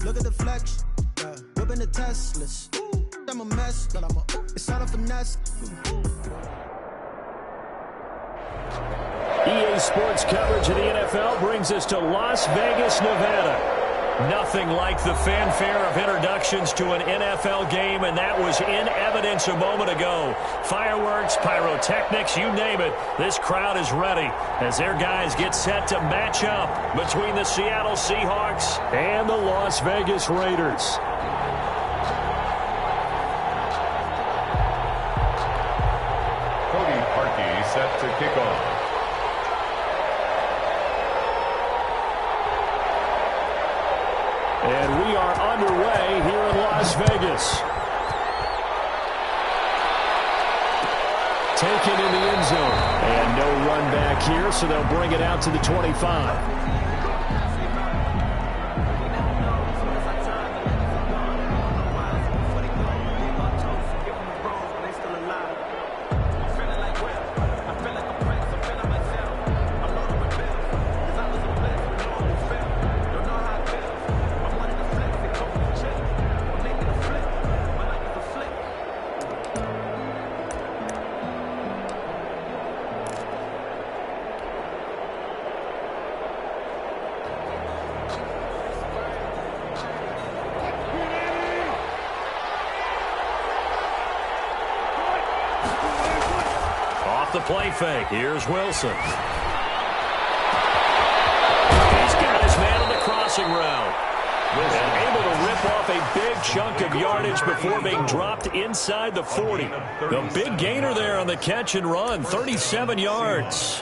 Look at the flex, yeah. Whipping the Teslas. I'm a mess, but it's all a finesse. EA Sports coverage of the NFL brings us to Las Vegas, Nevada. Nothing like the fanfare of introductions to an NFL game, and that was in evidence a moment ago. Fireworks, pyrotechnics, you name it. This crowd is ready as their guys get set to match up between the Seattle Seahawks and the Las Vegas Raiders. Cody Parkey set to kick off. And we are underway here in Las Vegas. Taken in the end zone. And no run back here, so they'll bring it out to the 25. The play fake. Here's Wilson. He's got his man on the crossing route. And able to rip off a big chunk of yardage before being dropped inside the 40. The big gainer there on the catch and run, 37 yards.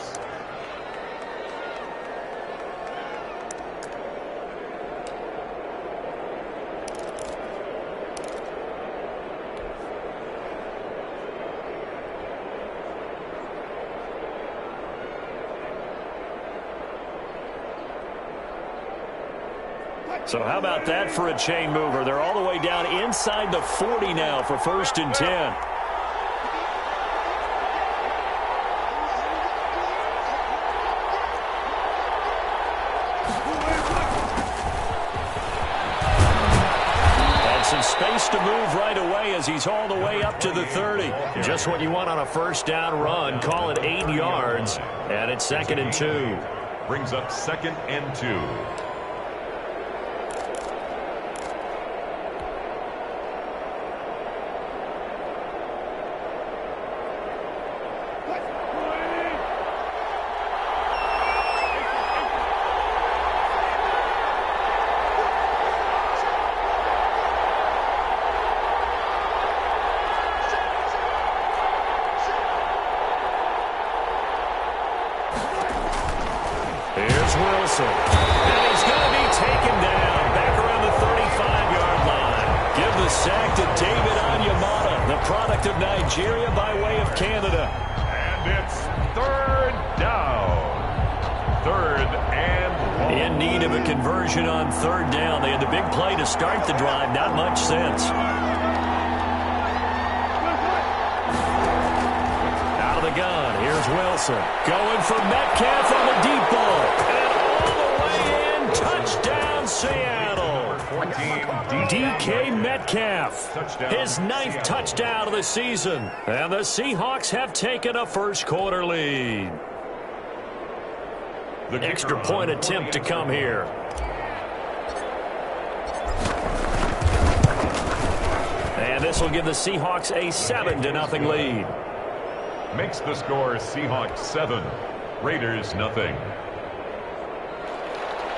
So how about that for a chain mover? They're all the way down inside the 40 now for 1st and 10. And some space to move right away as he's all the way up to the 30. Just what you want on a first down run. Call it 8 yards. And it's 2nd and 2. Brings up 2nd and 2. Wilson. And he's going to be taken down back around the 35-yard line. Give the sack to David Onyemata, the product of Nigeria by way of Canada. And it's 3rd down. 3rd and long. In need of a conversion on 3rd down. They had the big play to start the drive. Not much sense. Out of the gun. Here's Wilson. Going for Metcalf on the deep ball. Touchdown, Seattle. DK Metcalf, his 9th touchdown of the season. And the Seahawks have taken a first-quarter lead. Extra point attempt to come here. And this will give the Seahawks a 7-0 lead. Makes the score Seahawks 7, Raiders nothing.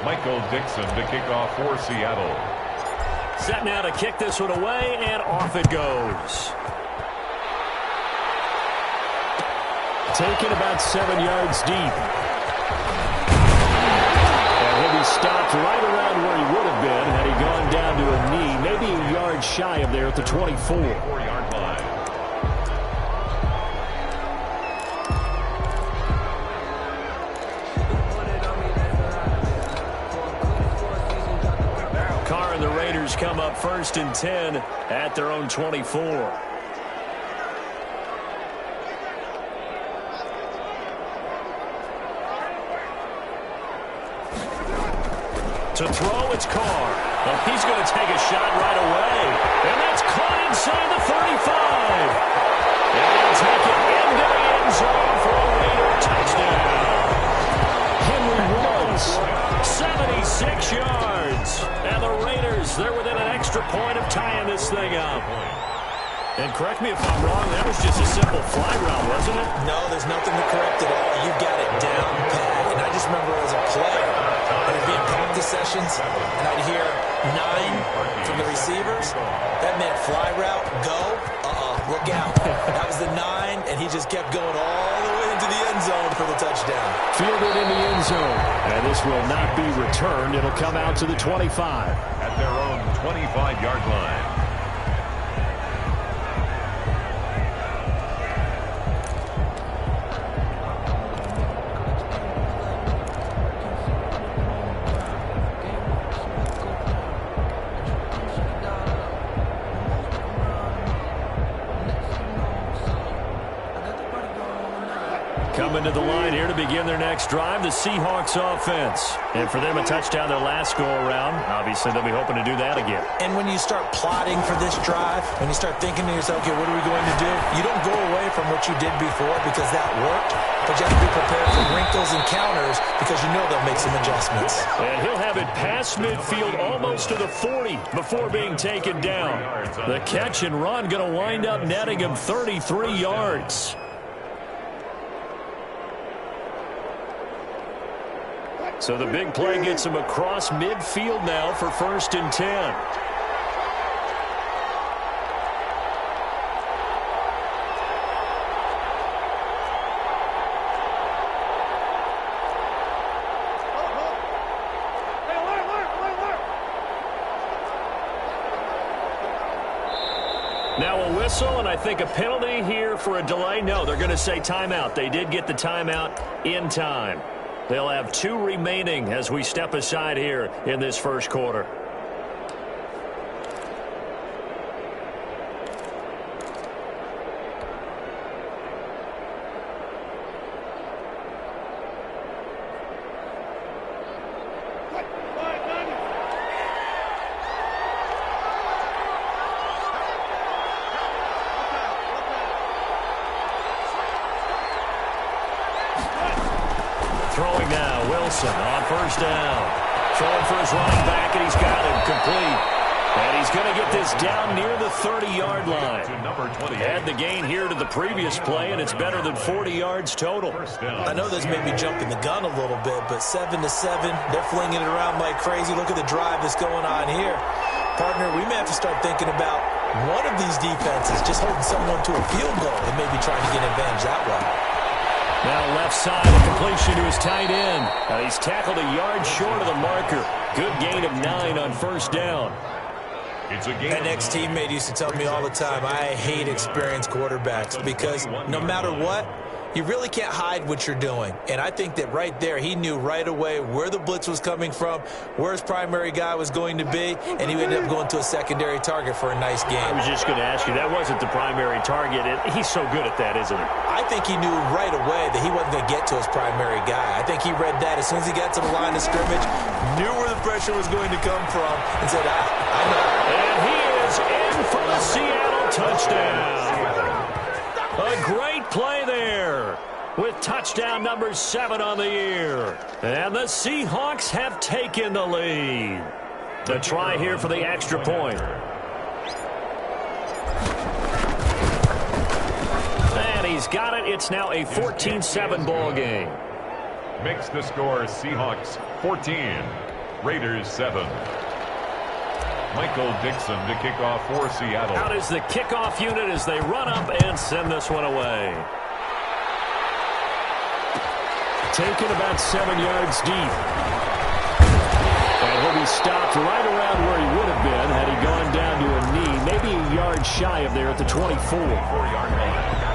Michael Dixon to kick off for Seattle. Set now to kick this one away, and off it goes. Taken about 7 yards deep. And he'll be stopped right around where he would have been had he gone down to a knee, maybe a yard shy of there at the 24. 4-yard line. The Raiders come up 1st and 10 at their own 24. To throw, it's Carr. He's going to take a shot right away. And that's caught inside the 35. And they'll take it into the end zone for a Raider touchdown. Henry runs 76 yards. And the Raiders, they're within an extra point of tying this thing up. And correct me if I'm wrong, that was just a simple fly route, wasn't it? No, there's nothing to correct at all. You've got it down pat. And I just remember as a player, and it'd be in practice sessions, and I'd hear 9 from the receivers. That meant fly route, go, look out. That was the 9, and he just kept going all the way into the end zone for the touchdown. Fielded in the end zone. And this will not be returned. It'll come out to the 25. At their own 25-yard line. Coming to the line here to begin their next drive, the Seahawks offense. And for them, a touchdown their last go-around. Obviously, they'll be hoping to do that again. And when you start plotting for this drive, when you start thinking to yourself, okay, what are we going to do? You don't go away from what you did before because that worked, but you have to be prepared for wrinkles and counters because you know they'll make some adjustments. And he'll have it past midfield almost to the 40 before being taken down. The catch and run going to wind up netting him 33 yards. So the big play gets him across midfield now for 1st and 10. Now a whistle, and I think a penalty here for a delay. No, they're going to say timeout. They did get the timeout in time. They'll have 2 remaining as we step aside here in this first quarter. Throwing now, Wilson on 1st down. Throwing for his running back, and he's got him complete. And he's going to get this down near the 30-yard line. Add the gain here to the previous play, and it's better than 40 yards total. I know this may be jumping the gun a little bit, but 7-7, they're flinging it around like crazy. Look at the drive that's going on here. Partner, we may have to start thinking about one of these defenses just holding someone to a field goal and maybe trying to get advantage that way. Now left side, a completion to his tight end. He's tackled a yard short of the marker. Good gain of 9 on 1st down. It's a game. That next teammate used to tell me all the time, I hate experienced quarterbacks because no matter what, you really can't hide what you're doing. And I think that right there, he knew right away where the blitz was coming from, where his primary guy was going to be, and he ended up going to a secondary target for a nice game. I was just going to ask you, that wasn't the primary target. He's so good at that, isn't he? I think he knew right away that he wasn't going to get to his primary guy. I think he read that as soon as he got to the line of scrimmage, knew where the pressure was going to come from, and said, I know. And he is in for the Seattle touchdown. A great play there with touchdown number 7 on the year. And the Seahawks have taken the lead. The try here for the extra point. And he's got it. It's now a 14-7 ball game. Makes the score Seahawks 14, Raiders 7. Michael Dixon to kick off for Seattle. Out is the kickoff unit as they run up and send this one away. Taken about 7 yards deep. And he'll be stopped right around where he would have been had he gone down to a knee, maybe a yard shy of there at the 24-yard line.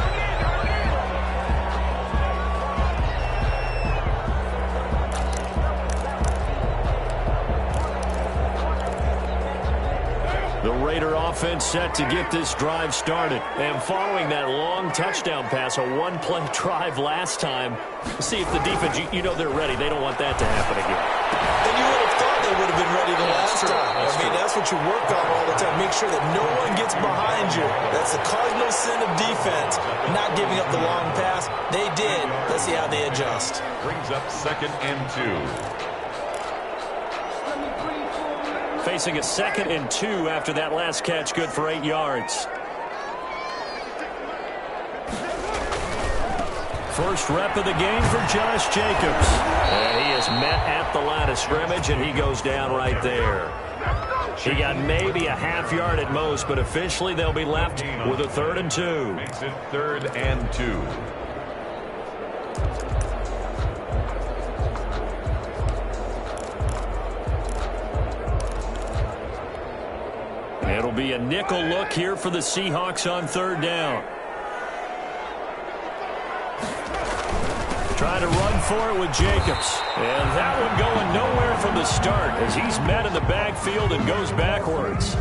The Raider offense set to get this drive started. And following that long touchdown pass, a one-play drive last time, see if the defense, you know they're ready. They don't want that to happen again. And you would have thought they would have been ready the last time. I mean, that what you work on all the time. Make sure that no one gets behind you. That's the cardinal sin of defense, not giving up the long pass. They did. Let's see how they adjust. Brings up 2nd and 2. Facing a 2nd and 2 after that last catch, good for 8 yards. First rep of the game for Josh Jacobs. And he is met at the line of scrimmage, and he goes down right there. He got maybe a half yard at most, but officially they'll be left with a 3rd and 2. Makes it 3rd and 2. It'll be a nickel look here for the Seahawks on 3rd down. Trying to run for it with Jacobs. And that one going nowhere from the start as he's met in the backfield and goes backwards.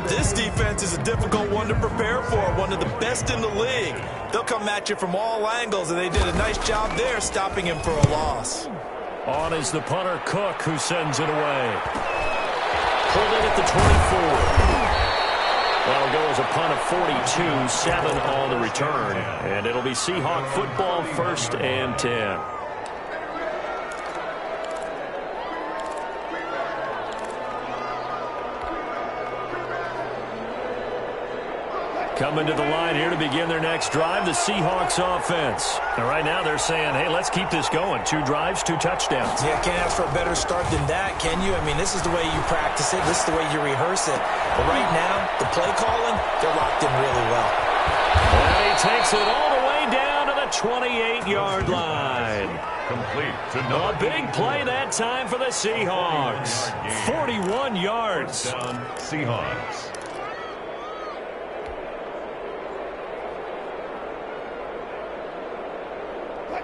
This defense is a difficult one to prepare for, one of the best in the league. They'll come at you from all angles, and they did a nice job there stopping him for a loss. On is the punter, Cook, who sends it away. Pulled in at the 24. That'll go as a punt of 42, 7 on the return. And it'll be Seahawk football, 1st and 10. Coming to the line here to begin their next drive, the Seahawks offense. And right now they're saying, hey, let's keep this going. 2 drives, 2 touchdowns. Yeah, can't ask for a better start than that, can you? I mean, this is the way you practice it. This is the way you rehearse it. But right now, the play calling, they're locked in really well. And he takes it all the way down to the 28-yard line. Complete to A big play that time for the Seahawks. 41 yards. Down Seahawks.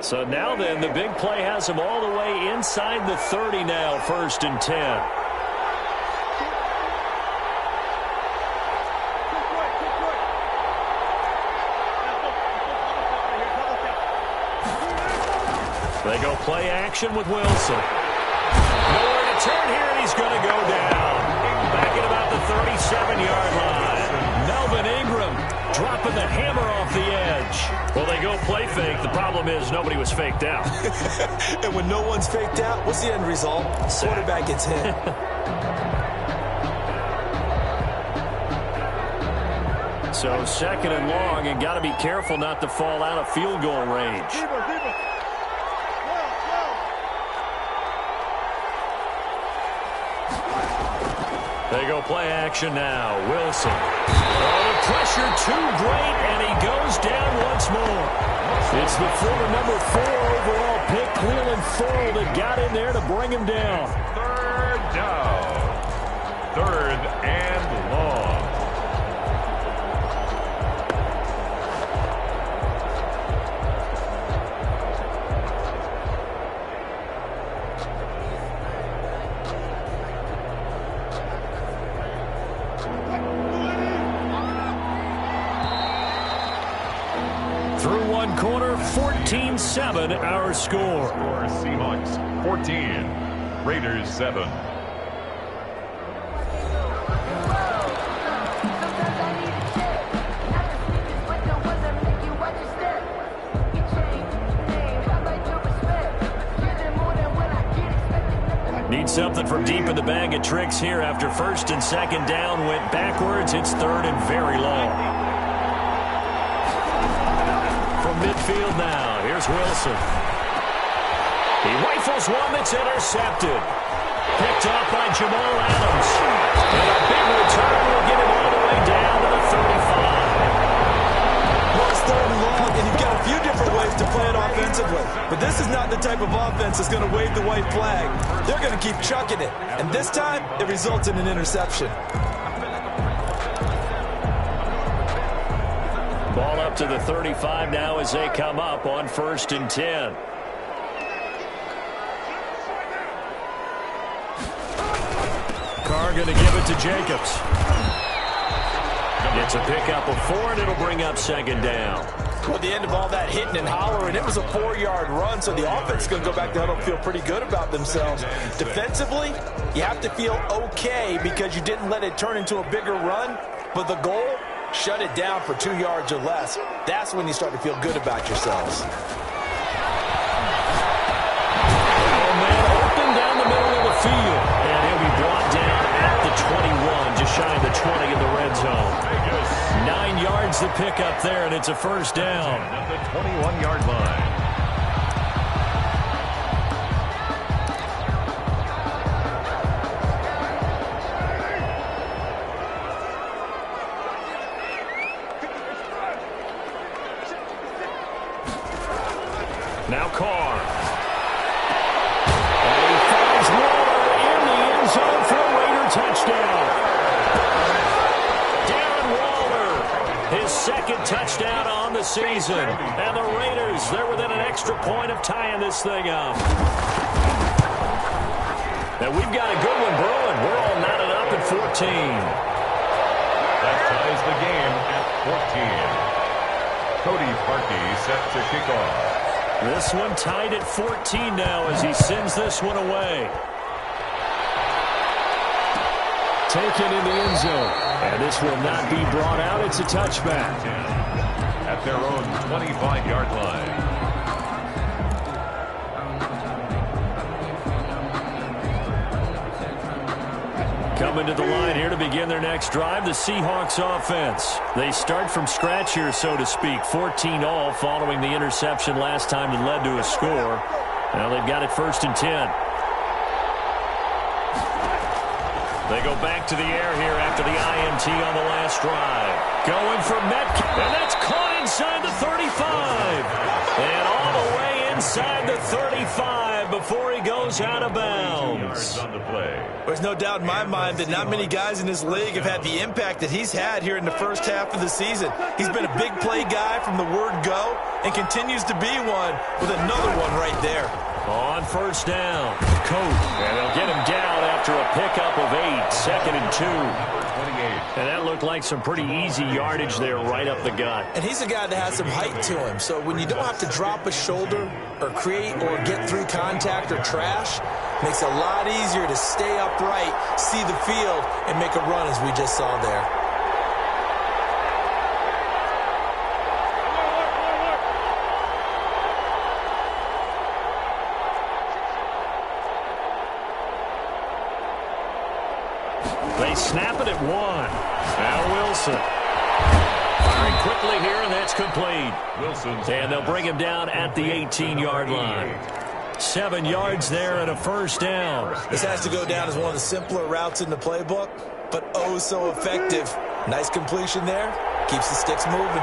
So now then, the big play has them all the way inside the 30 now, 1st and 10. They go play action with Wilson. Nowhere to turn here, and he's going to go down. Back at about the 37-yard line. Melvin Ingram dropping the hammer off the edge. Well, they go play fake. The problem is nobody was faked out. And when no one's faked out, what's the end result? Quarterback gets hit. So 2nd and long, and got to be careful not to fall out of field goal range. They go play action now. Wilson. Oh, the pressure too great, and he goes down once more. It's the former number 4 overall pick, Cleveland Full, that got in there to bring him down. 3rd down. 3rd and long. Through one quarter, 14-7 our score. Seahawks 14, Raiders 7. Need something from deep in the bag of tricks here after 1st and 2nd down went backwards. It's 3rd and very long. From midfield now, here's Wilson. He rifles one that's intercepted. Picked off by Jamal Adams. And a big return will get him all the way down to the 35. Well, it's 3rd and long, and you've got a few different ways to play it offensively. But this is not the type of offense that's going to wave the white flag. They're going to keep chucking it. And this time, it results in an interception. Ball up to the 35 now as they come up on 1st and 10. Carr going to give it to Jacobs. It's a pickup of 4, and it'll bring up 2nd down. Well, at the end of all that hitting and hollering, it was a 4-yard run, so the offense is going to go back to huddle and feel pretty good about themselves. Defensively, you have to feel okay because you didn't let it turn into a bigger run, but the goal, shut it down for 2 yards or less. That's when you start to feel good about yourselves. Open down the middle of the field, and he'll be brought down at the 21, just shy of the 20 in the red zone. 9 yards to pick up there, and it's a first down. At the 21-yard line. Now Carr. And he finds Waller in the end zone for a Raider touchdown. Darren Waller, his second touchdown on the season. And the Raiders, they're within an extra point of tying this thing up. And we've got a good one brewing. We're all knotted up at 14. That ties the game at 14. Cody Parkey set to kick off. This one tied at 14 now as he sends this one away. Taken in the end zone. And this will not be brought out. It's a touchback. At their own 25-yard line. Coming to the line here to begin their next drive, the Seahawks offense. They start from scratch here, so to speak. 14-all following the interception last time that led to a score. Now they've got it 1st and 10. They go back to the air here after the INT on the last drive. Going for Metcalf, and that's caught inside the 35. And all the way inside the 35 before he goes out of bounds. There's no doubt in my mind that not many guys in this league have had the impact that he's had here in the first half of the season. He's been a big play guy from the word go and continues to be one with another one right there. On 1st down, Coat, and they'll get him down after a pickup of 8, 2nd and 2. And that looked like some pretty easy yardage there right up the gut. And he's a guy that has some height to him, so when you don't have to drop a shoulder or create or get through contact or trash, makes it a lot easier to stay upright, see the field, and make a run as we just saw there. They snap it at 1. Now Wilson. Firing quickly here, and that's complete. And they'll bring him down at the 18-yard line. 7 yards there and a first down. This has to go down as one of the simpler routes in the playbook, but oh so effective. Nice completion there. Keeps the sticks moving.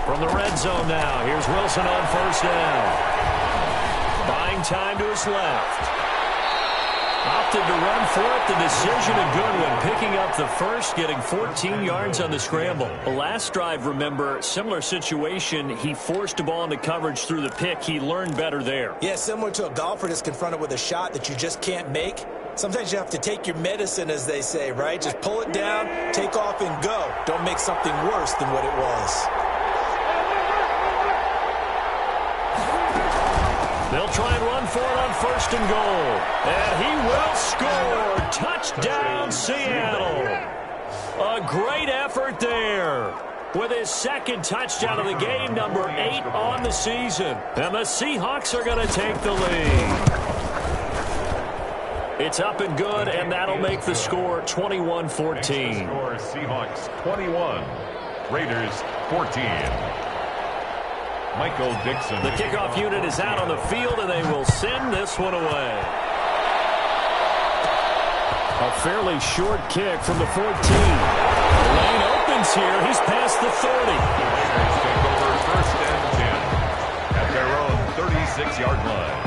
From the red zone now, here's Wilson on 1st down. Buying time to his left. Opted to run for it. The decision a good one. Picking up the first, getting 14 yards on the scramble. The last drive, remember, similar situation. He forced a ball into coverage through the pick. He learned better there. Yeah, similar to a golfer that's confronted with a shot that you just can't make. Sometimes you have to take your medicine, as they say, right? Just pull it down, take off, and go. Don't make something worse than what it was. They'll try and run for it on 1st and goal. And he will score. Touchdown, Seattle. A great effort there. With his second touchdown of the game, number 8 on the season. And the Seahawks are going to take the lead. It's up and good, and that'll make the score 21-14. Score Seahawks 21, Raiders 14. Michael Dixon. The kickoff unit is out on the field, and they will send this one away. A fairly short kick from the 14. The lane opens here. He's past the 30. The Raiders take over 1st and 10 at their own 36-yard line.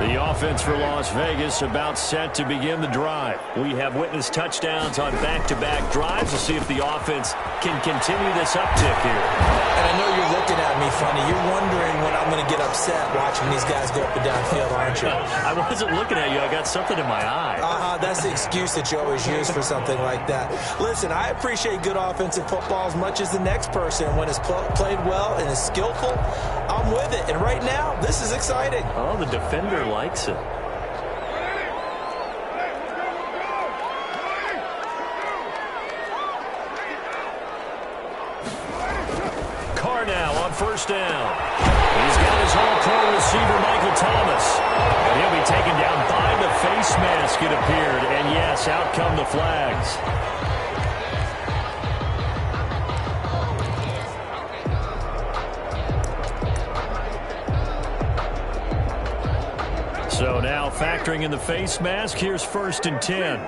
The offense for Las Vegas about set to begin the drive. We have witnessed touchdowns on back-to-back drives to see if the offense can continue this uptick here. And I know you're looking at me funny. You're wondering when I'm going to get upset watching these guys go up and down field, aren't you? I wasn't looking at you. I got something in my eye. That's the excuse that you always use for something like that. Listen, I appreciate good offensive football as much as the next person. When it's played well and is skillful, I'm with it. And right now, this is exciting. Oh, the defender likes it. Carr now on first down. He's got his all-pro receiver, Michael Thomas. And he'll be taken down by the face mask, it appeared. And yes, out come the flags. So now factoring in the face mask, here's 1st and 10.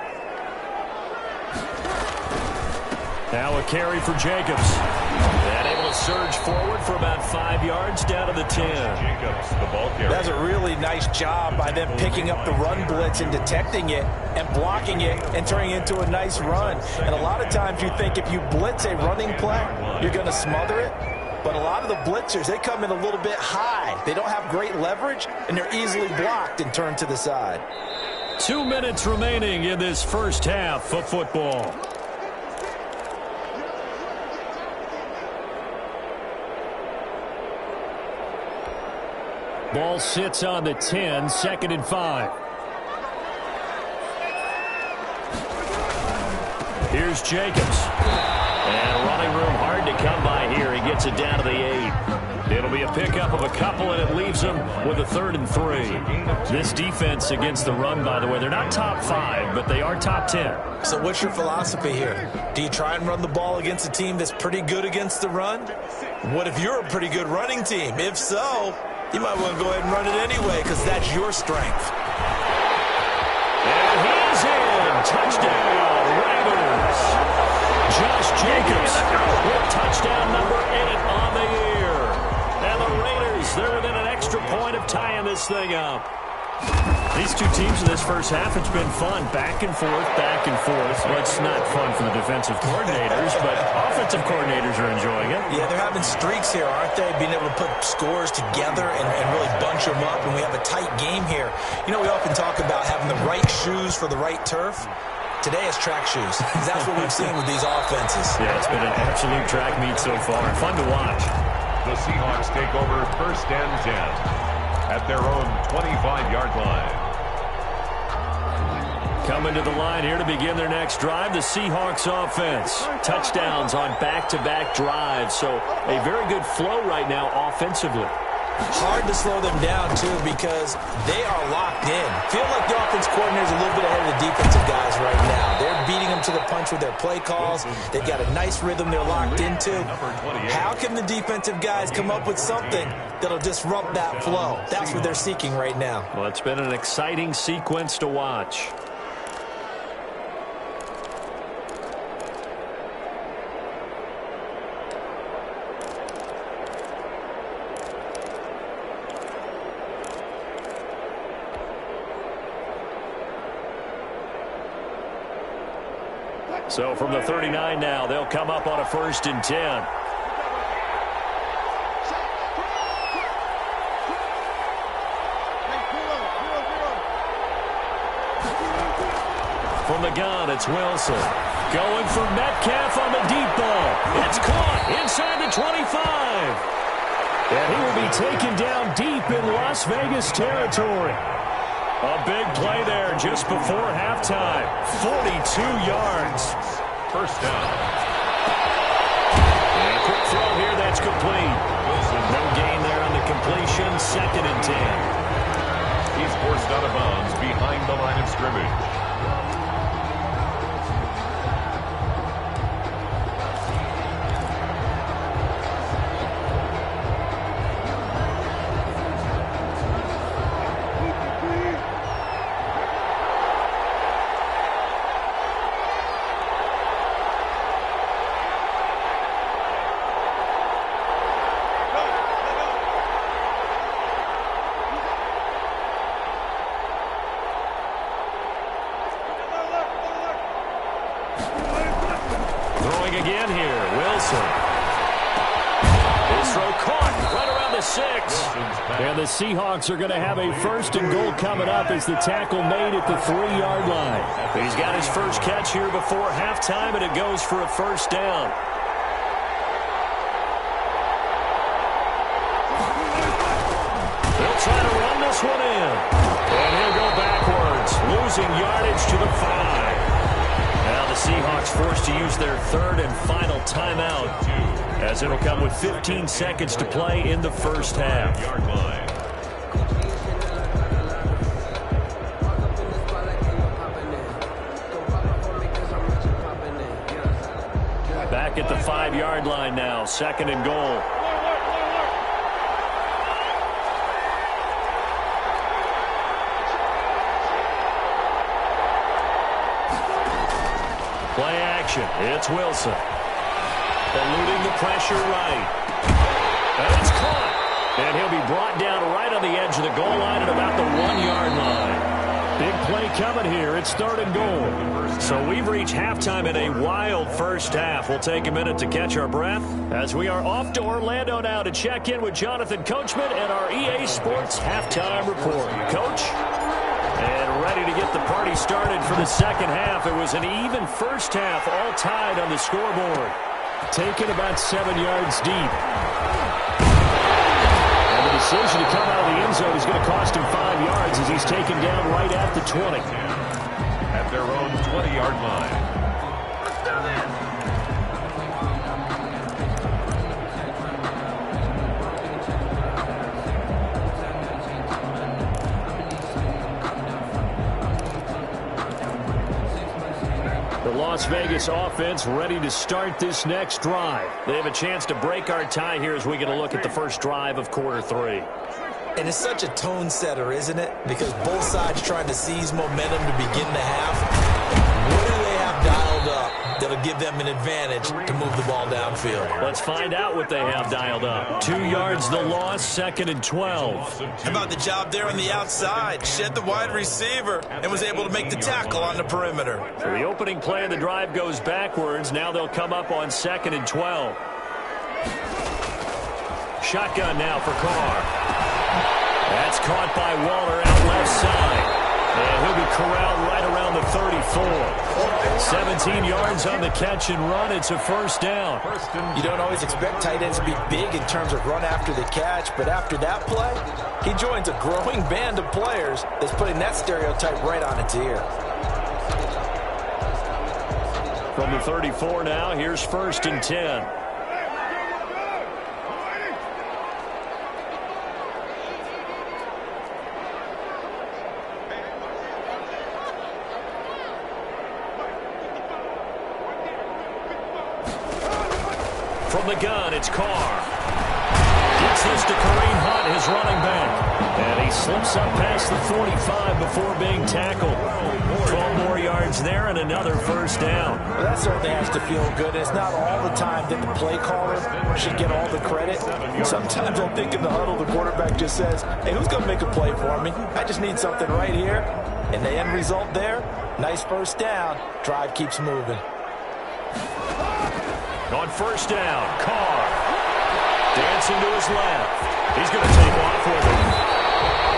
Now a carry for Jacobs. And able to surge forward for about 5 yards down to the 10. Jacobs, the ball carrier. That's a really nice job by them picking up the run blitz and detecting it and blocking it and turning it into a nice run. And a lot of times you think if you blitz a running play, you're going to smother it. But a lot of the blitzers, they come in a little bit high. They don't have great leverage, and they're easily blocked and turned to the side. 2 minutes remaining in this first half of football. Ball sits on the 10, 2nd and 5. Here's Jacobs. And running room hard to come by here. He gets it down to the 8. It'll be a pickup of a couple, and it leaves him with a 3rd and 3. This defense against the run, by the way, they're not top 5, but they are top 10. So what's your philosophy here? Do you try and run the ball against a team that's pretty good against the run? What if you're a pretty good running team? If so, you might want to go ahead and run it anyway because that's your strength. And he's in. Touchdown, Raiders. Josh Jacobs with touchdown number 8 on the year. And the Raiders, they're within an extra point of tying this thing up. These two teams in this first half, it's been fun. Back and forth, back and forth. Well, it's not fun for the defensive coordinators, but offensive coordinators are enjoying it. Yeah, they're having streaks here, aren't they? Being able to put scores together and really bunch them up, and we have a tight game here. You know, we often talk about having the right shoes for the right turf. Today it's track shoes. That's what we've seen with these offenses. Yeah, it's been an absolute track meet so far. Fun to watch. The Seahawks take over 1st and 10 at their own 25-yard line. Coming to the line here to begin their next drive, the Seahawks offense. Touchdowns on back-to-back drives, so a very good flow right now offensively. Hard to slow them down, too, because they are locked in. Feel like the offense coordinator is a little bit ahead of the defensive guys right now. They're beating them to the punch with their play calls. They've got a nice rhythm they're locked into. How can the defensive guys come up with something that'll disrupt that flow? That's what they're seeking right now. Well, it's been an exciting sequence to watch. So from the 39 now, they'll come up on a 1st and 10. From the gun, it's Wilson. Going for Metcalf on the deep ball. It's caught inside the 25. And he will be taken down deep in Las Vegas territory. A big play there just before halftime. 42 yards. 1st down. And a quick throw here, that's complete. No gain there on the completion. 2nd and 10. He's forced out of bounds behind the line of scrimmage. Throwing again here, Wilson. His throw caught right around the 6. And the Seahawks are going to have a 1st and goal coming up as the tackle made at the 3-yard line. He's got his first catch here before halftime, and it goes for a 1st down. They'll try to run this one in. And he'll go backwards, losing yardage to the 5. Now the Seahawks forced to use their 3rd and final timeout, as it'll come with 15 seconds to play in the first half. Back at the 5-yard line now, 2nd and goal. Play action. It's Wilson. Eluding the pressure right. And it's caught. And he'll be brought down right on the edge of the goal line at about the 1-yard line. Big play coming here. It's 3rd and goal. So we've reached halftime in a wild first half. We'll take a minute to catch our breath as we are off to Orlando now to check in with Jonathan Coachman and our EA Sports halftime report. Coach? And ready to get the party started for the second half. It was an even first half, all tied on the scoreboard. Taken about 7 yards deep. And the decision to come out of the end zone is going to cost him 5 yards as he's taken down right at the 20. At their own 20-yard line. Las Vegas offense ready to start this next drive. They have a chance to break our tie here as we get a look at the first drive of quarter 3. And it's such a tone setter, isn't it? Because both sides trying to seize momentum to begin the half. What do they have dialed up that'll give them an advantage to move the ball downfield? Let's find out what they have dialed up. 2 yards the loss, 2nd and 12. How about the job there on the outside? Shed the wide receiver and was able to make the tackle on the perimeter. So the opening play of the drive goes backwards. Now they'll come up on 2nd and 12. Shotgun now for Carr. That's caught by Waller out left side. And he'll be corralled right around the 34. 17 yards on the catch and run. It's a 1st down. You don't always expect tight ends to be big in terms of run after the catch, but after that play, he joins a growing band of players that's putting that stereotype right on its ear. From the 34 now, here's 1st and 10. From the gun, it's Carr. Gets this to Kareem Hunt, his running back. And he slips up past the 45 before being tackled. 12 more yards there and another 1st down. Well, that certainly has to feel good. It's not all the time that the play caller should get all the credit. Sometimes I think in the huddle, the quarterback just says, hey, who's going to make a play for me? I just need something right here. And the end result there, nice 1st down. Drive keeps moving. On 1st down, Carr. Dancing to his left. He's going to take off with it.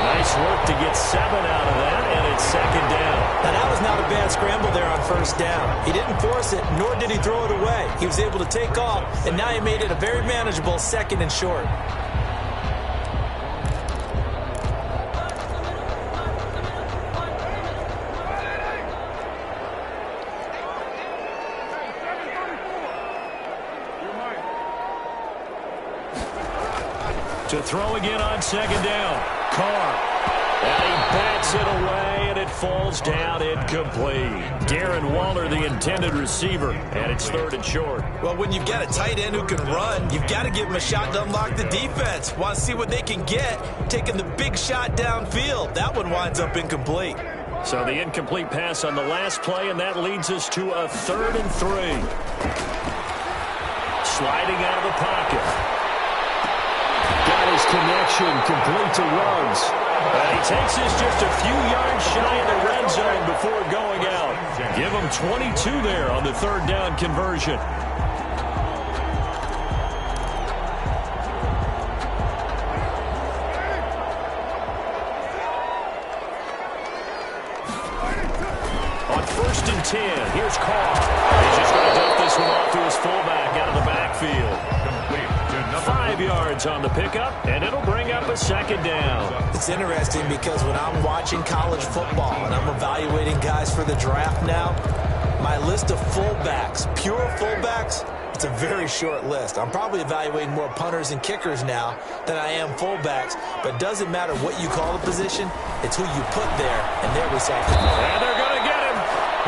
Nice work to get 7 out of that, and it's 2nd down. Now, that was not a bad scramble there on 1st down. He didn't force it, nor did he throw it away. He was able to take off, and now he made it a very manageable 2nd and short. To throw again on 2nd down. Carr. And he bats it away, and it falls down incomplete. Darren Waller, the intended receiver, and it's 3rd and short. Well, when you've got a tight end who can run, you've got to give him a shot to unlock the defense. Want to see what they can get, taking the big shot downfield. That one winds up incomplete. So the incomplete pass on the last play, and that leads us to a 3rd and 3. Sliding out of the pocket. Got his connection, complete to Ruggs. And he takes this just a few yards shy of the red zone before going out. Give them 22 there on the third down conversion. On 1st and 10, here's Carr. He's just going to dump this one off to his fullback out of the backfield. 5 yards on the pickup, and it'll bring up a second down. It's interesting because when I'm watching college football and I'm evaluating guys for the draft now, my list of fullbacks, pure fullbacks, it's a very short list. I'm probably evaluating more punters and kickers now than I am fullbacks, but it doesn't matter what you call the position, it's who you put there, and there we saw. And they're going to get him.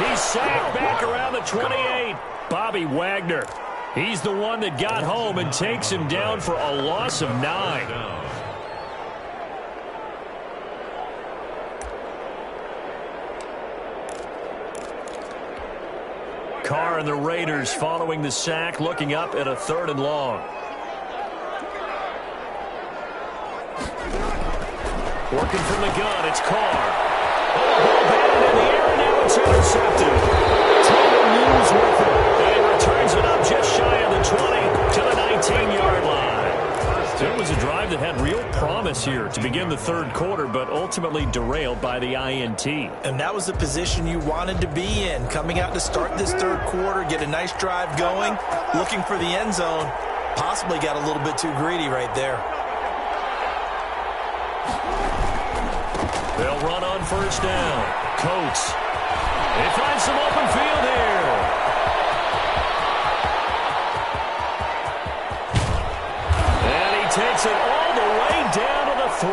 He's sacked back around the 28. Bobby Wagner. He's the one that got home and takes him down for a loss of 9. Carr and the Raiders following the sack, looking up at a 3rd and long. Working from the gun, it's Carr. Oh, ball batted in the air, and now it's intercepted. Taylor Hughes with it, and he returns it up just shy of the 20 to the 19-yard line. It was a drive that had real promise here to begin the third quarter, but ultimately derailed by the INT. And that was the position you wanted to be in, coming out to start this third quarter, get a nice drive going, looking for the end zone. Possibly got a little bit too greedy right there. They'll run on 1st down. Coates. They find some open field here. And he takes it all the way down to the 3.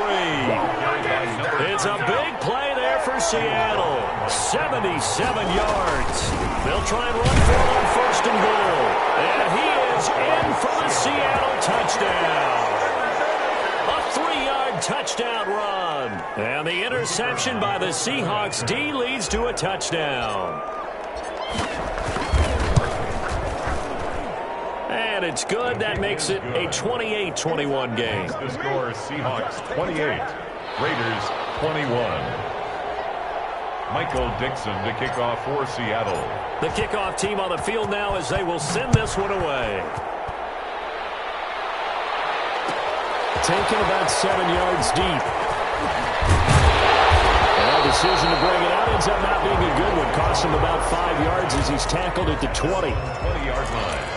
It's a big play there for Seattle. 77 yards. They'll try and run for it on 1st and goal. And he is in for the Seattle touchdown. A 3-yard touchdown run. And the interception by the Seahawks D leads to a touchdown. And it's good. That makes it a 28-21 game. The score is Seahawks 28, Raiders 21. Michael Dixon to kick off for Seattle. The kickoff team on the field now as they will send this one away. Taken about 7 yards deep. And a decision to bring it out ends up not being a good one. Cost him about 5 yards as he's tackled at the 20. 20-yard line.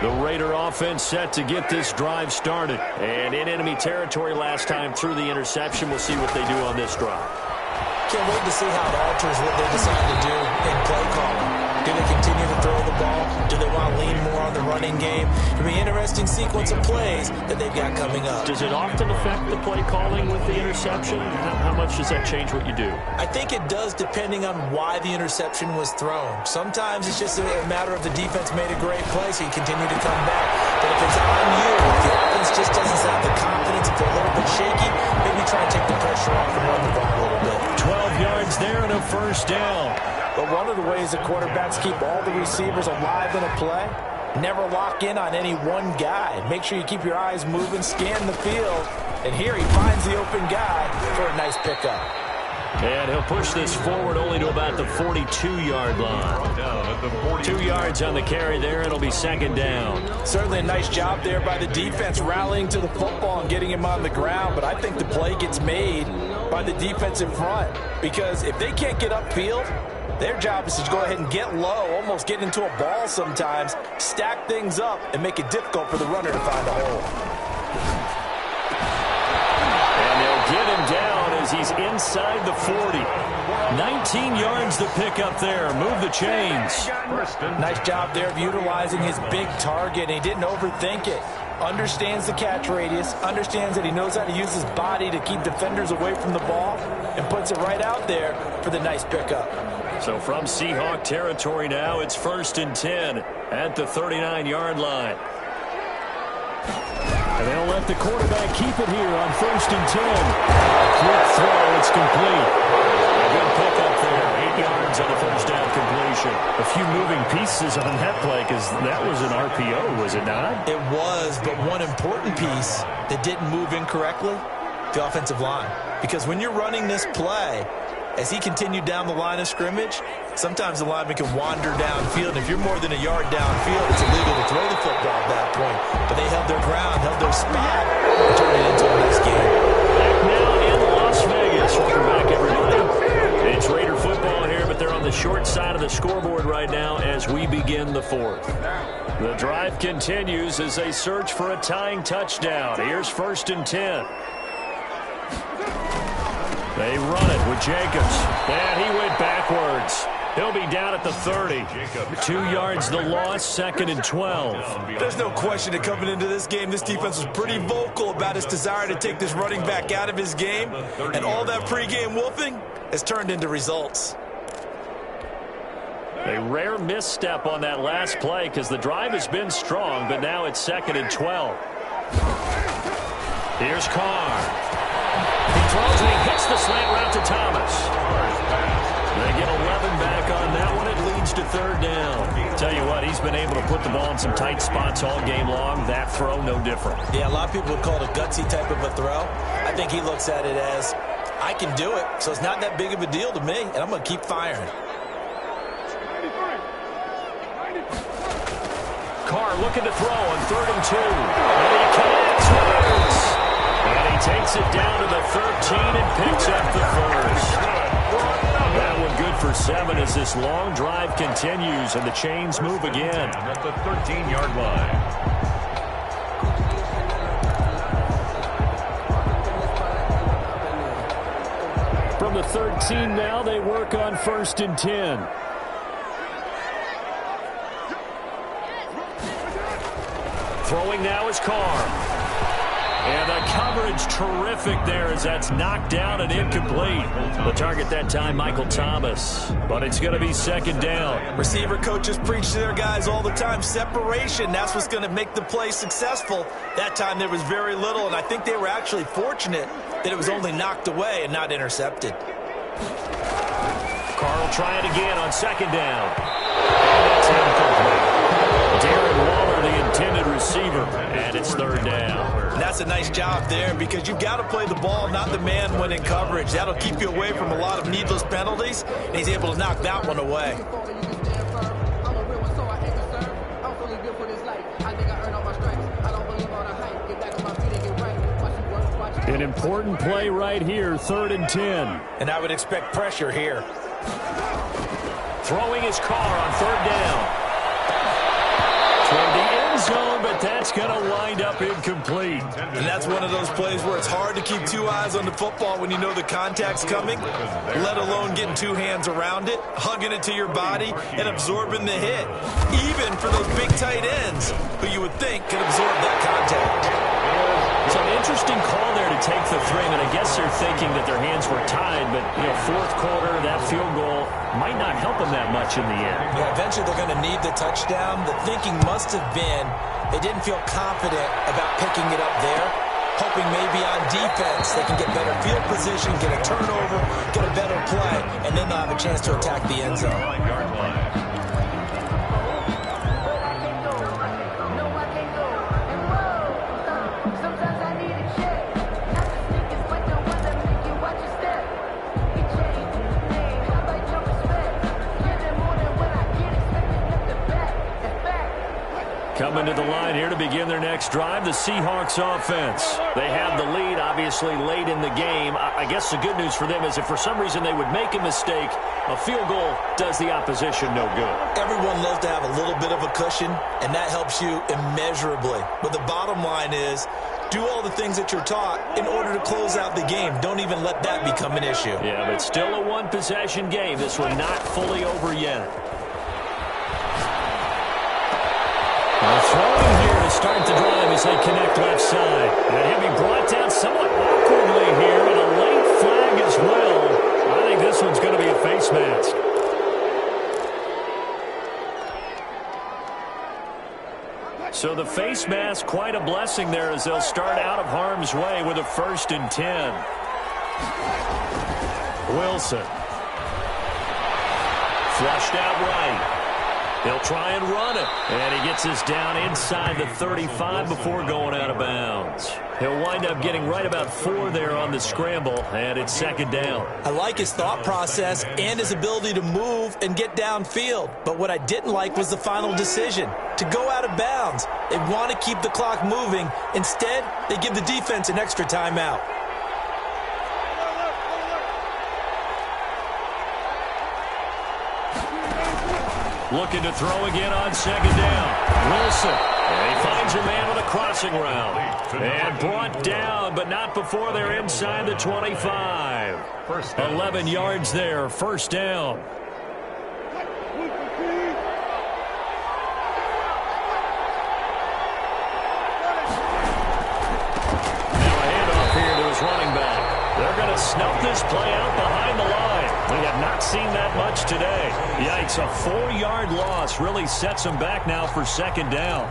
The Raider offense set to get this drive started. And in enemy territory last time through the interception. We'll see what they do on this drive. Can't wait to see how it alters what they decide to do in play calling. Do they continue to throw the ball? Do they want to lean more on the running game? It'll be an interesting sequence of plays that they've got coming up. Does it often affect the play calling with the interception? How much does that change what you do? I think it does depending on why the interception was thrown. Sometimes it's just a matter of the defense made a great play, so you continue to come back. But if it's on you, if the offense just doesn't have the confidence, if they're a little bit shaky, maybe try and take the pressure off and run the ball a little bit. 12 yards there and a 1st down. But one of the ways the quarterbacks keep all the receivers alive in a play, never lock in on any one guy. Make sure you keep your eyes moving, scan the field. And here he finds the open guy for a nice pickup. And he'll push this forward only to about the 42-yard line. Down at the 40. 2 yards on the carry there. It'll be 2nd down. Certainly a nice job there by the defense rallying to the football and getting him on the ground. But I think the play gets made by the defense in front. Because if they can't get upfield, their job is to go ahead and get low, almost get into a ball sometimes, stack things up, and make it difficult for the runner to find a hole. And they'll get him down as he's inside the 40. 19 yards to pick up there. Move the chains. Nice job there of utilizing his big target. He didn't overthink it. Understands the catch radius, understands that he knows how to use his body to keep defenders away from the ball, and puts it right out there for the nice pickup. So from Seahawk territory now, it's 1st and 10 at the 39-yard line. And they'll let the quarterback keep it here on 1st and 10. Quick throw, it's complete. A good pickup there, 8 yards on the 1st down completion. motion. A few moving pieces on that play because that was an RPO, was it not? It was, but one important piece that didn't move incorrectly, the offensive line. Because when you're running this play, as he continued down the line of scrimmage, sometimes the lineman can wander downfield. And if you're more than a yard downfield, it's illegal to throw the football at that point. But they held their ground, held their spot, and turned it into a nice game. Back now in Las Vegas. Welcome back, everybody. It's Raider football here, but they're on the short side of the scoreboard right now as we begin the fourth. The drive continues as they search for a tying touchdown. Here's 1st and 10. They run it with Jacobs. And he went backwards. He'll be down at the 30. 2 yards the loss, 2nd and 12. There's no question that coming into this game, this defense was pretty vocal about its desire to take this running back out of his game. And all that pregame wolfing has turned into results. A rare misstep on that last play because the drive has been strong, but now it's 2nd and 12. Here's Carr. He throws and he hits the slant route to Thomas. They get 11 back on that one. It leads to 3rd down. Tell you what, he's been able to put the ball in some tight spots all game long. That throw, no different. Yeah, a lot of people would call it a gutsy type of a throw. I think he looks at it as, I can do it, so it's not that big of a deal to me, and I'm going to keep firing. Carr looking to throw on 3rd and 2. And he connects words. And he takes it down to the 13 and picks up the 1st. That one good for 7 as this long drive continues and the chains move again. At the 13-yard line. From the 13 now, they work on 1st and 10. Throwing now is Carr. And the coverage terrific there as that's knocked down and incomplete. The target that time, Michael Thomas. But it's going to be 2nd down. Receiver coaches preach to their guys all the time. Separation, that's what's going to make the play successful. That time there was very little, and I think they were actually fortunate that it was only knocked away and not intercepted. Carr will try it again on 2nd down. And that's incomplete. Darren Waller, the intended receiver, and it's 3rd down. And that's a nice job there because you've got to play the ball, not the man when in coverage. That'll keep you away from a lot of needless penalties, and he's able to knock that one away. An important play right here, 3rd and 10. And I would expect pressure here. Throwing his Carr on 3rd down. Toward the end zone, but that's going to wind up incomplete. And that's one of those plays where it's hard to keep 2 eyes on the football when you know the contact's coming, let alone getting 2 hands around it, hugging it to your body, and absorbing the hit. Even for those big tight ends, who you would think could absorb that contact. It's an interesting call there to take the 3, and I guess they're thinking that their hands were tied, but, 4th quarter, that field goal might not help them that much in the end. Yeah, eventually they're going to need the touchdown. The thinking must have been they didn't feel confident about picking it up there, hoping maybe on defense they can get better field position, get a turnover, get a better play, and then they'll have a chance to attack the end zone. Coming to the line here to begin their next drive, the Seahawks offense. They have the lead, obviously, late in the game. I guess the good news for them is if for some reason they would make a mistake, a field goal does the opposition no good. Everyone loves to have a little bit of a cushion, and that helps you immeasurably. But the bottom line is, do all the things that you're taught in order to close out the game. Don't even let that become an issue. Yeah, but still a one-possession game. This one not fully over yet. Throwing here to start the drive as they connect left side. And he'll be brought down somewhat awkwardly here, and a late flag as well. I think this one's going to be a face mask. So the face mask, quite a blessing there as they'll start out of harm's way with a 1st and 10. Wilson. Flushed out right. He'll try and run it. And he gets us down inside the 35 before going out of bounds. He'll wind up getting right about 4 there on the scramble, and it's second down. I like his thought process and his ability to move and get downfield. But what I didn't like was the final decision, to go out of bounds. They want to keep the clock moving. Instead, they give the defense an extra timeout. Looking to throw again on second down. Wilson. And he finds your man with a crossing route. And brought down, but not before they're inside the 25. 11 yards there, first down. Now a handoff here to his running back. They're going to snuff this play out behind the line. We have not seen that much today. Yikes, a 4-yard loss really sets them back now for second down.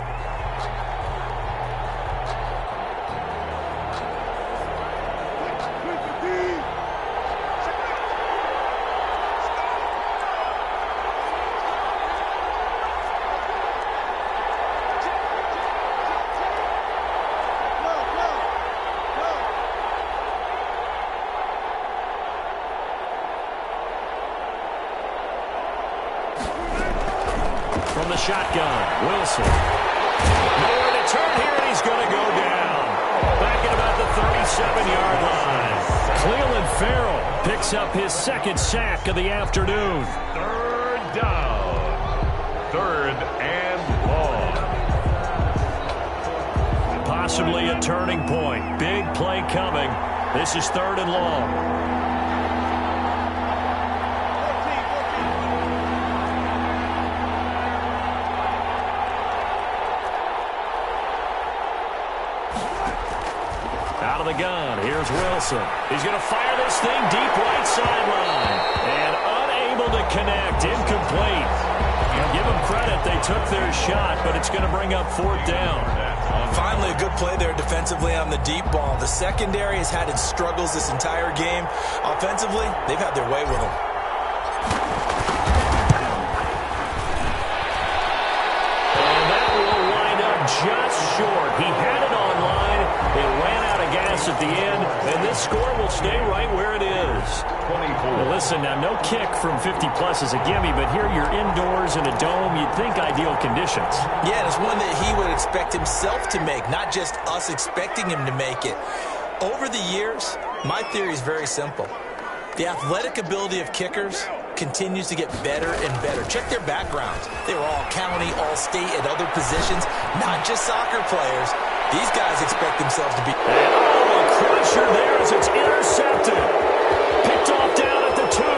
From the shotgun, Wilson. Nowhere to turn here, and he's going to go down. Back at about the 37-yard line. Cleveland Farrell picks up his second sack of the afternoon. Third down. Third and long. Possibly a turning point. Big play coming. This is third and long. Out of the gun, here's Wilson. He's going to fire this thing deep right sideline. And unable to connect, incomplete. Give them credit, they took their shot, but it's going to bring up fourth down. Finally, a good play there defensively on the deep ball. The secondary has had its struggles this entire game. Offensively, they've had their way with them. And that will wind up just short. He had it on line. It ran out of gas at the end, and this score will stay right where it is. 24. Well, listen, now no kick from 50-plus is a gimme, but here you're indoors in a dome. You'd think ideal conditions. Yeah, and it's one that he would expect himself to make, not just us expecting him to make it. Over the years, my theory is very simple. The athletic ability of kickers continues to get better and better. Check their backgrounds. They were all county, all state, at other positions, not just soccer players. These guys expect themselves to be... Oh, a crusher there as it's intercepted. Picked off down at the 2. And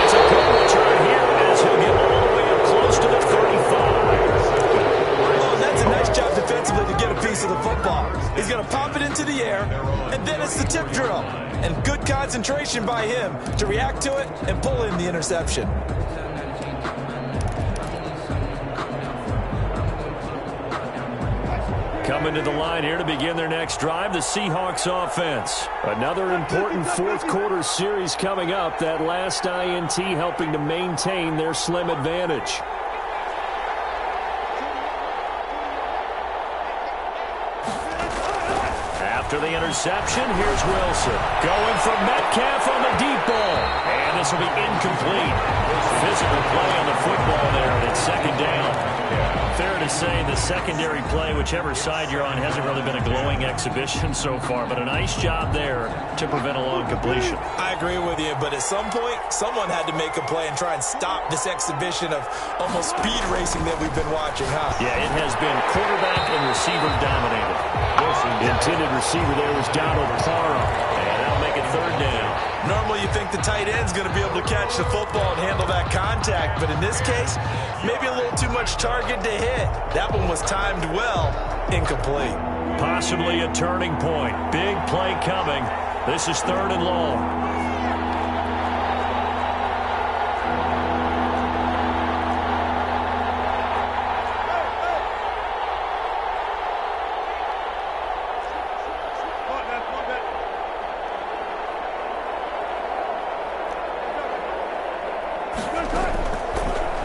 it's a good return here as he'll get all the way up close to the 35. Oh, that's a nice job defensively to get a piece of the football. He's going to pop it into the air, and then it's the tip drill. And good concentration by him to react to it and pull in the interception. Coming to the line here to begin their next drive, the Seahawks offense. Another important fourth quarter series coming up. That last INT helping to maintain their slim advantage. After the interception, here's Wilson. Going from Metcalf on the deep ball. And this will be incomplete. Physical play on the football there, and it's second down. Fair to say the secondary play, whichever side you're on, hasn't really been a glowing exhibition so far, but a nice job there to prevent a long completion. I agree with you, but at some point, someone had to make a play and try and stop this exhibition of almost speed racing that we've been watching, huh? Yeah, it has been quarterback and receiver dominated. The intended receiver there was Donald Parham, and that'll make it third down. Normally you think the tight end's going to be able to catch the football and handle that contact, but in this case, maybe a little too much target to hit. That one was timed well, incomplete. Possibly a turning point. Big play coming. This is third and long.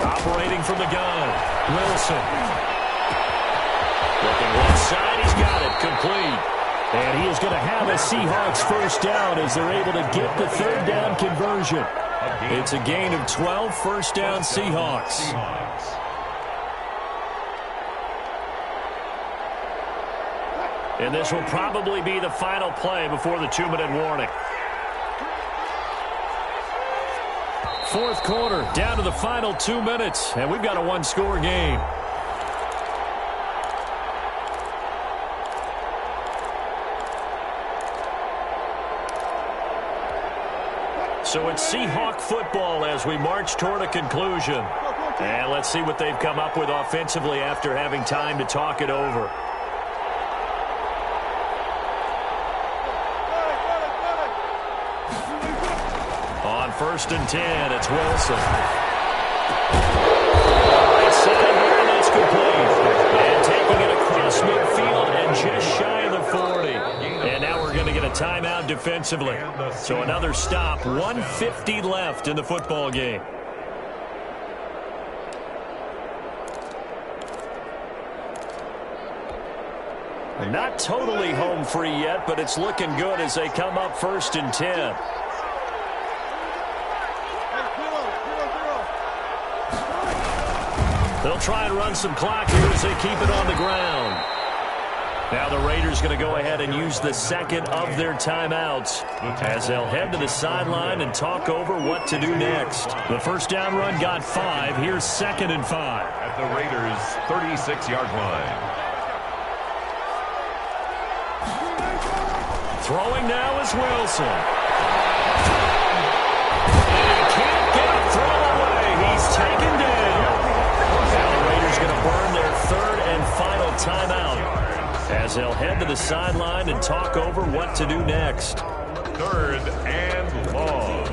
Operating from the gun, Wilson. Looking left side, he's got it, complete. And he is going to have a Seahawks first down as they're able to get the third down conversion. It's a gain of 12, first down Seahawks. And this will probably be the final play before the 2-minute warning. Fourth quarter, down to the final 2 minutes, and we've got a one-score game. So it's Seahawk football as we march toward a conclusion. And let's see what they've come up with offensively after having time to talk it over. On 1st and 10, it's Wilson. Right side here, and that's complete. And taking it across midfield and just shy of the 40. And now we're going to get a timeout defensively. So another stop, 1:50 left in the football game. Not totally home free yet, but it's looking good as they come up 1st and 10. They'll try and run some clock here as they keep it on the ground. Now the Raiders going to go ahead and use the second of their timeouts as they'll head to the sideline and talk over what to do next. The first down run got 5. Here's 2nd and 5. At the Raiders' 36-yard line. Throwing now is Wilson. And he can't get a throw away. He's taken down. Now the Raiders going to burn their 3rd and final timeout as they'll head to the sideline and talk over what to do next. 3rd and long.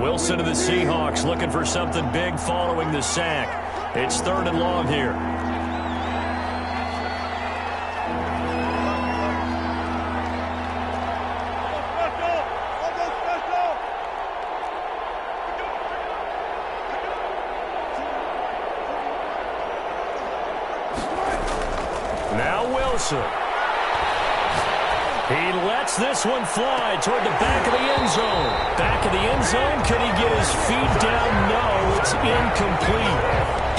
Wilson to the Seahawks looking for something big following the sack. It's 3rd and long here. Now Wilson. He lets this one fly toward the back of the end zone. Back of the end zone. Can he get his feet down? No, it's incomplete.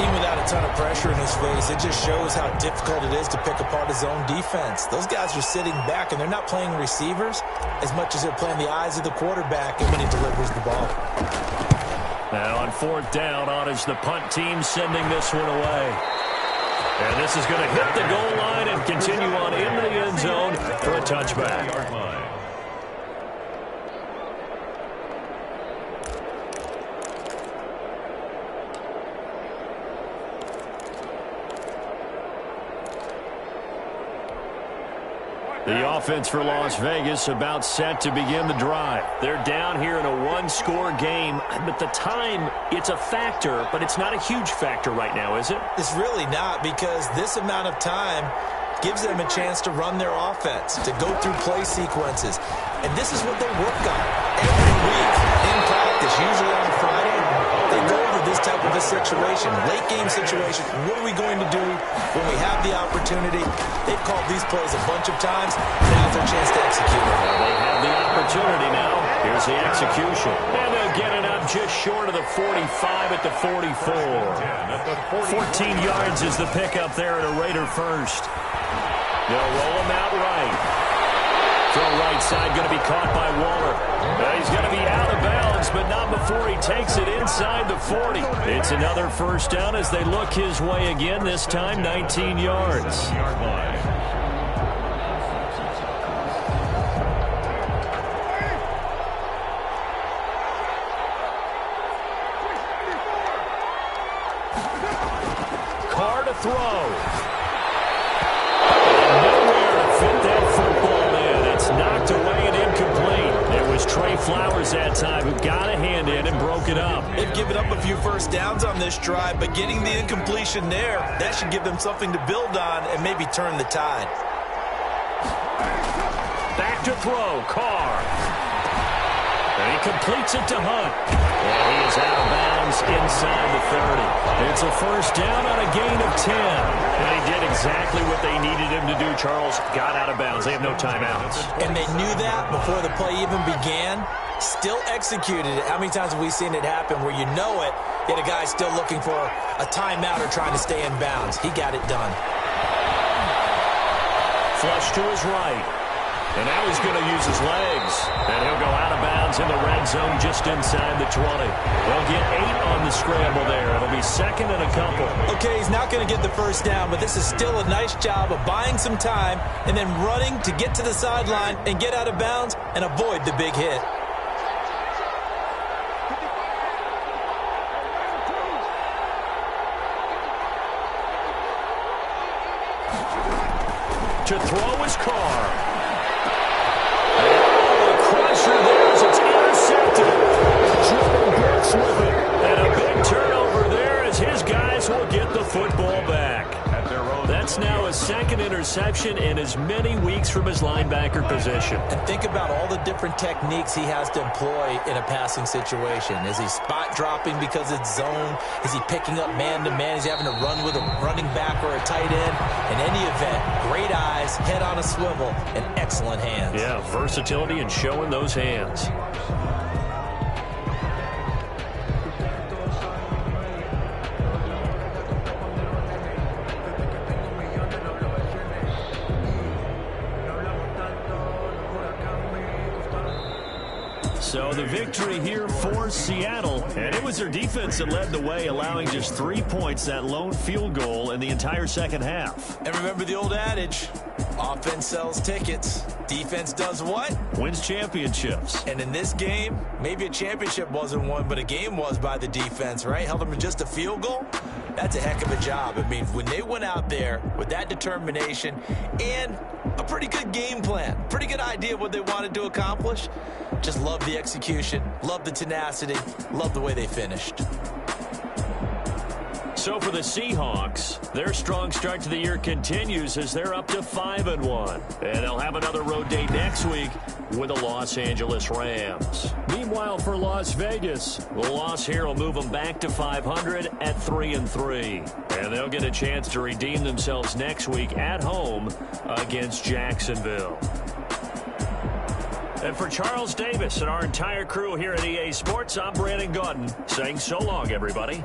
Even without a ton of pressure in his face, it just shows how difficult it is to pick apart his own defense. Those guys are sitting back, and they're not playing receivers as much as they're playing the eyes of the quarterback when he delivers the ball. Now on 4th down, on is the punt team sending this one away. And this is going to hit the goal line and continue on into the end zone for a touchback. The offense for Las Vegas about set to begin the drive. They're down here in a one-score game, but the time, it's a factor, but it's not a huge factor right now, is it? It's really not, because this amount of time gives them a chance to run their offense, to go through play sequences. And this is what they work on every week in practice, usually on a Friday. They go over this type of a situation, late game situation. What are we going to do when we have the opportunity? They've called these plays a bunch of times. Now's their chance to execute it. Well, they have the opportunity now. Here's the execution. And they'll get it up just short of the 45 at the 44. 14 yards is the pickup there at a Raider first. They'll roll him out right. Throw right side going to be caught by Waller. He's going to be out of bounds, but not before he takes it inside the 40. It's another first down as they look his way again, this time 19 yards. Carr to throw. Knocked away and incomplete. It was Trey Flowers that time, who got a hand in and broke it up. They've given up a few first downs on this drive, but getting the incompletion there, that should give them something to build on and maybe turn the tide. Back to throw, Carr. And he completes it to Hunt. And he is out of bounds inside the 30. It's a first down on a gain of 10. And he did exactly what they needed him to do, Charles. Got out of bounds. They have no timeouts. And they knew that before the play even began. Still executed it. How many times have we seen it happen where you know it, yet a guy's still looking for a timeout or trying to stay in bounds? He got it done. Flush to his right. And now he's going to use his legs. And he'll go out of bounds in the red zone just inside the 20. They'll get 8 on the scramble there. It'll be second and a couple. Okay, he's not going to get the first down, but this is still a nice job of buying some time and then running to get to the sideline and get out of bounds and avoid the big hit. To throw is Carr. There as it's intercepted. Jordan Brooks with it. And a big turnover there as his guys will get the football back. That's now his second interception in as many weeks from his linebacker position. And think about all the different techniques he has to employ in a passing situation. Is he spot dropping because it's zone? Is he picking up man-to-man? Is he having to run with a running back or a tight end? In any event, great eyes, head on a swivel, and excellent hands. Yeah, versatility and showing those hands. So the victory here for Seattle, and it was their defense that led the way, allowing just 3 points, that lone field goal in the entire second half. And remember the old adage, offense sells tickets, defense does what? Wins championships. And in this game, maybe a championship wasn't won, but a game was by the defense, right? Held them to just a field goal. That's a heck of a job. I mean, when they went out there with that determination and a pretty good game plan, pretty good idea of what they wanted to accomplish, just love the execution, love the tenacity, love the way they finished. So for the Seahawks, their strong start to the year continues as they're up to 5-1. And they'll have another road date next week with the Los Angeles Rams. Meanwhile, for Las Vegas, the loss here will move them back to 500 at 3-3. And they'll get a chance to redeem themselves next week at home against Jacksonville. And for Charles Davis and our entire crew here at EA Sports, I'm Brandon Gaudin saying so long, everybody.